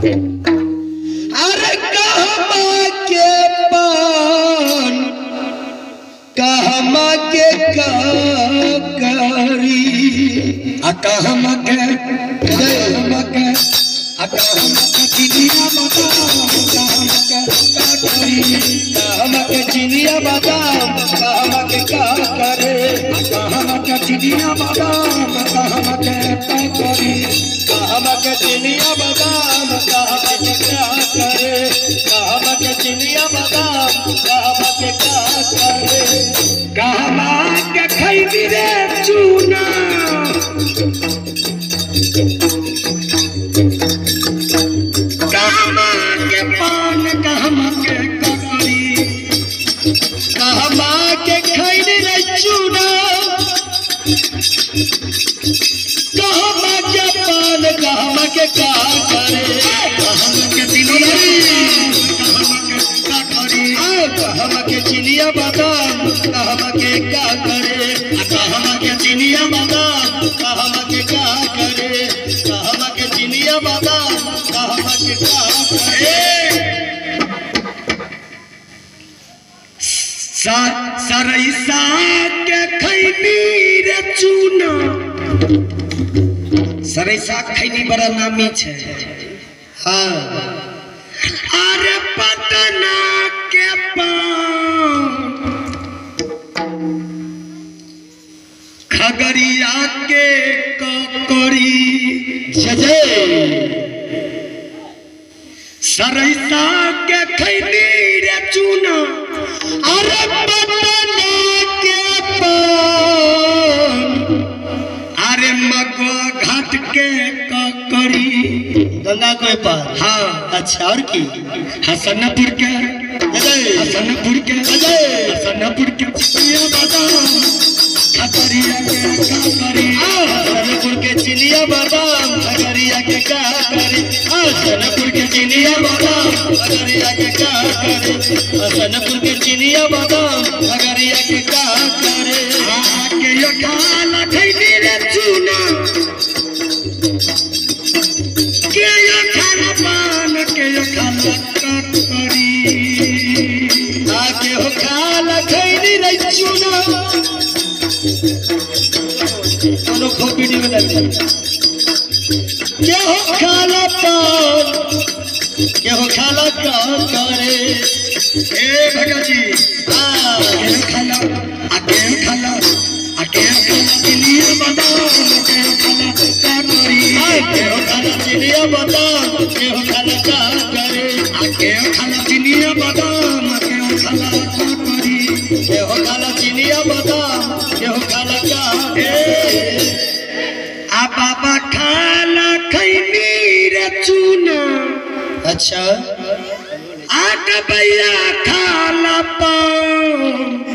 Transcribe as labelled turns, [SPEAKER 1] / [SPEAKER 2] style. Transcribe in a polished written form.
[SPEAKER 1] अरे कहमा के पान कहमा के करी कहमा के चिनिया बादाम कहमा के चिनिया बादाम कहमा के का करे कहमा के चिनिया बादाम कहमा के का करे कहमा के चिनिया बादाम कहमा के का करे कहमा के चिनिया बादाम कहमा के का करे कहमा के खैबी रे चूना कहमा के पान कहमा के ककड़ी कहमा के खैबी रे चूना कहमा के पान कहमा के का करे कहमा के चिनिया कहमा के ककड़ी कहमा के चिनिया बादाम कहमा के का करे कहमा के चिनिया बादाम कहमा के का करे कहमा के चिनिया बादाम कहमा के का करे सरैसा के खैनी रे चूना सरैसा खैनी बड़ा नामी छे हाँ अरे पटना के पान खगड़िया के ककड़ी जजे सरैसा के खैनी रे चूना अरे पटना के पान अरे मगो घाट के ककड़ी गंगा के पार हाँ अच्छा और की हसनपुर के हसनपुर के हसनपुर के चिनिया बादाम खगड़िया के ककड़ी हसनपुर के चिनिया बादाम खगड़िया के ककड़ी हसनपुर के चिनिया बादाम खगड़िया के ककड़ी हसनपुर के चिनिया बादाम खगड़िया के ककड़ी आके यो खाला खैनी रे चूना के यो खाला पान के यो खाला ककड़ी आके हो खाला खैनी रे चूना दोनों खोपड़ी में लग के हो खाला पान के हो खाला का करे ए भगत जी के खाला चिनिया बादाम के खाला का करी के हो खाला चिनिया बादाम के हो खाला का करे के हो खाला चिनिया बादाम के हो खाला का करी के हो खाला चिनिया बादाम के हो खाला का आ बाबा खाला खैनी रे चूना अच्छा आका भैया खाला पान